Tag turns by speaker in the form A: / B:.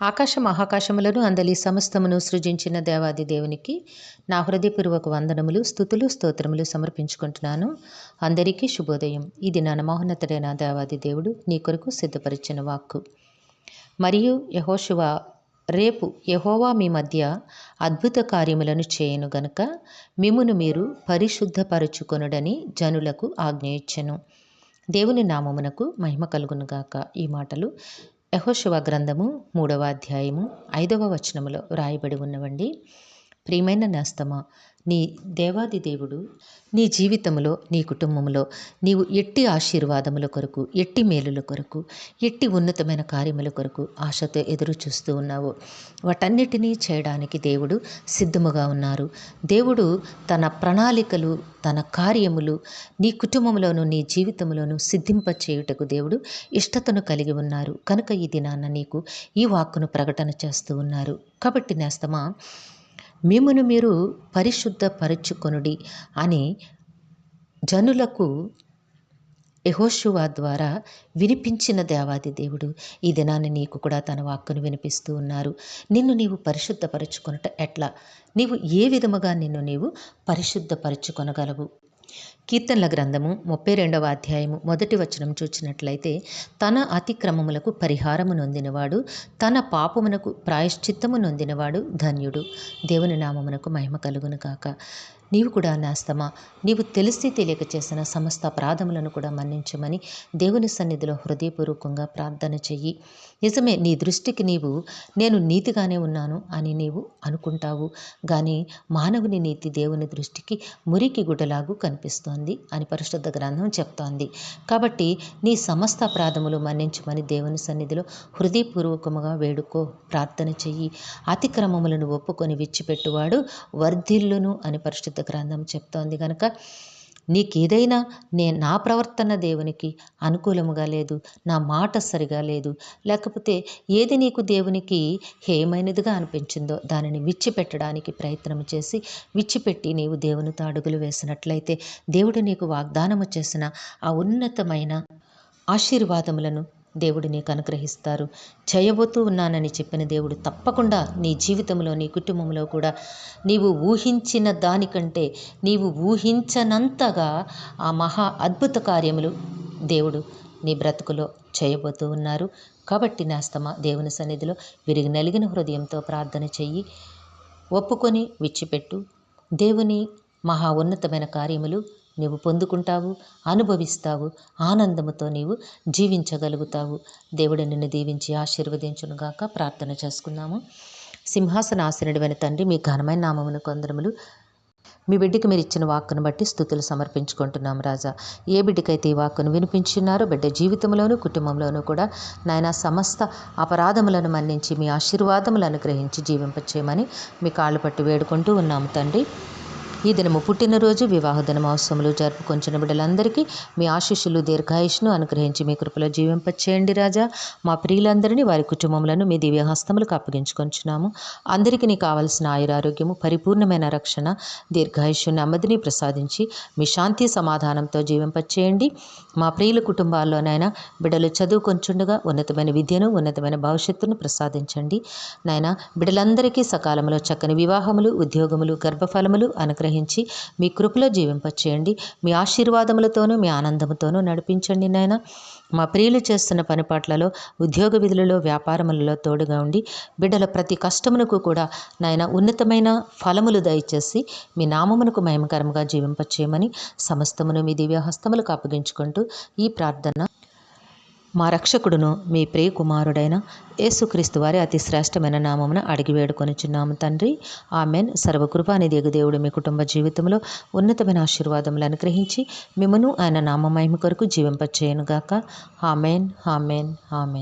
A: ఆకాశ మహాకాశములను అందలి సమస్తమును సృజించిన దేవాది దేవునికి నా హృదయపూర్వక వందనములు, స్తుతులు, స్తోత్రములు సమర్పించుకుంటున్నాను. అందరికీ శుభోదయం. ఇది నా మహోన్నతుడైన దేవాది దేవుడు నీ కొరకు సిద్ధపరిచిన వాక్కు. మరియు యెహోషువ, రేపు యెహోవా మీ మధ్య అద్భుత కార్యములను చేయను గనుక మిమ్మును మీరు పరిశుద్ధపరచుకొనుడని జనులకు ఆజ్ఞ ఇచ్చెను. దేవుని నామమునకు మహిమ కలుగునుగాక. ఈ మాటలు యెహోషువ గ్రంథము 3వ అధ్యాయము 5వ వచనములో రాయబడి ఉన్నవండి. ప్రియమైన నేస్తమా, నీ దేవాది దేవుడు నీ జీవితంలో, నీ కుటుంబంలో నీవు ఎట్టి ఆశీర్వాదముల కొరకు, ఎట్టి మేలుల కొరకు, ఎట్టి ఉన్నతమైన కార్యముల కొరకు ఆశతో ఎదురు చూస్తూ ఉన్నావు, వాటన్నిటినీ చేయడానికి దేవుడు సిద్ధముగా ఉన్నారు. దేవుడు తన ప్రణాళికలు, తన కార్యములు నీ కుటుంబంలోను, నీ జీవితంలోను సిద్ధింపచేయుటకు దేవుడు ఇష్టతను కలిగి ఉన్నారు. కనుక ఈ దినాన నీకు ఈ వాక్కును ప్రకటన చేస్తూ ఉన్నారు. కాబట్టి నేస్తమా, మిమ్మును మీరు పరిశుద్ధపరచుకొనుడి అని జనులకు యెహోషువ ద్వారా వినిపించిన దేవాది దేవుడు ఈ దినాన్ని నీకు కూడా తన వాక్కును వినిపిస్తూ ఉన్నారు. నిన్ను నీవు పరిశుద్ధపరచుకొనుట ఎట్లా? నీవు ఏ విధముగా నిన్ను నీవు పరిశుద్ధపరచుకొనగలవు? కీర్తనల గ్రంథము 32వ అధ్యాయము 1వ వచనం చూచినట్లయితే, తన అతిక్రమములకు పరిహారము నొందినవాడు, తన పాపమునకు ప్రాయశ్చిత్తము నొందినవాడు ధన్యుడు. దేవుని నామమునకు మహిమ కలుగును కాక. నీవు కూడా నేస్తమా, నీవు తెలిసి తెలియక చేసిన సమస్త అపరాధములను కూడా మన్నించమని దేవుని సన్నిధిలో హృదయపూర్వకంగా ప్రార్థన చెయ్యి. నిజమే, నీ దృష్టికి నేను నీతిగానే ఉన్నాను అని నీవు అనుకుంటావు, కానీ మానవుని నీతి దేవుని దృష్టికి మురికి గుడ్డలాగు కనిపిస్తోంది అని పరిశుద్ధ గ్రంథం చెప్తోంది. కాబట్టి నీ సమస్త అపరాధములు మన్నించమని దేవుని సన్నిధిలో హృదయపూర్వకముగా వేడుకో, ప్రార్థన చెయ్యి. అతిక్రమములను ఒప్పుకొని విడిచిపెట్టువాడు వర్ధిల్లును అని పరిశుద్ధ గ్రంథం చెప్తోంది. కనుక నీకేదైనా నా ప్రవర్తన దేవునికి అనుకూలముగా లేదు, నా మాట సరిగా లేదు, లేకపోతే ఏది నీకు దేవునికి హేయమైనదిగా అనిపించిందో దానిని విడిచిపెట్టడానికి ప్రయత్నం చేసి విడిచిపెట్టి నీవు దేవునితో అడుగులు వేసినట్లయితే దేవుడు నీకు వాగ్దానము చేసిన ఆ ఉన్నతమైన ఆశీర్వాదములను దేవుడు నీకు అనుగ్రహిస్తారు. చేయబోతూ ఉన్నానని చెప్పిన దేవుడు తప్పకుండా నీ జీవితంలో, నీ కుటుంబంలో కూడా నీవు ఊహించిన దానికంటే, నీవు ఊహించనంతగా ఆ మహా అద్భుత కార్యములు దేవుడు నీ బ్రతుకులో చేయబోతూ ఉన్నారు. కాబట్టి నేస్తమా, దేవుని సన్నిధిలో విరిగి నలిగిన హృదయంతో ప్రార్థన చెయ్యి, ఒప్పుకొని విడిచిపెట్టు. దేవుని మహా ఉన్నతమైన కార్యములు నీవు పొందుకుంటావు, అనుభవిస్తావు, ఆనందముతో నీవు జీవించగలుగుతావు. దేవుడు నిన్ను దీవించి ఆశీర్వదించునుగాక. ప్రార్థన చేసుకున్నాము. సింహాసనాసనుడైన తండ్రి, మీ ఘనమైన నామమునకు వందనములు. మీ బిడ్డకి మీరు ఇచ్చిన వాక్కును బట్టి స్తుతులు సమర్పించుకుంటున్నాం రాజా. ఏ బిడ్డకైతే ఈ వాక్కును వినిపించున్నారో బిడ్డ జీవితంలోనూ, కుటుంబంలోనూ కూడా నాయన సమస్త అపరాధములను మన్నించి మీ ఆశీర్వాదములను అనుగ్రహించి జీవింపచేయమని మీ కాళ్ళు పట్టి వేడుకుంటూ ఉన్నాము తండ్రి. ఈ దినము పుట్టినరోజు, వివాహ దినం అవసరములు జరుపుకొంచిన బిడ్డలందరికీ మీ ఆశీస్సులు, దీర్ఘాయుష్ను అనుగ్రహించి మీ కృపలో జీవింపచేయండి రాజా. మా ప్రియులందరినీ, వారి కుటుంబములను మీ దివ్య హస్తములకు అప్పగించుకొంచున్నాము. అందరికీ నీ కావలసిన ఆయురారోగ్యము, పరిపూర్ణమైన రక్షణ, దీర్ఘాయుష్ను, నెమ్మదిని ప్రసాదించి మీ శాంతి సమాధానంతో జీవింపచేయండి. మా ప్రియుల కుటుంబాల్లోనైనా బిడ్డలు చదువుకొంచుండగా ఉన్నతమైన విద్యను, ఉన్నతమైన భవిష్యత్తును ప్రసాదించండి నాయన. బిడ్డలందరికీ సకాలంలో చక్కని వివాహములు, ఉద్యోగములు, గర్భఫలములు అనుగ్రహించి మీ కృపలో జీవింపచేయండి. మీ ఆశీర్వాదములతోనూ, మీ ఆనందముతోనూ నడిపించండి నాయన. మా ప్రియులు చేస్తున్న పనిపాట్లలో, ఉద్యోగ విధులలో, వ్యాపారములలో తోడుగా ఉండి బిడ్డల ప్రతి కష్టమునకు కూడా నాయన ఉన్నతమైన ఫలములు దయచేసి మీ నామమునకు మహిమకరంగా జీవింపచేయమని సమస్తమును మీ దివ్య హస్తములకు అప్పగించుకుంటూ ఈ ప్రార్థన మా రక్షకుడును మీ ప్రియ కుమారుడైన యేసుక్రీస్తు వారి అతి శ్రేష్టమైన నామమున అడిగి వేడుకొనిచున్నాము తండ్రి. ఆమెన్. సర్వకృపానిధి దేవుడు మీ కుటుంబ జీవితంలో ఉన్నతమైన ఆశీర్వాదములు అనుగ్రహించి మిమ్మను ఆయన నామ మహిమ కొరకు జీవింపచేయునుగాక. Amen, amen, amen.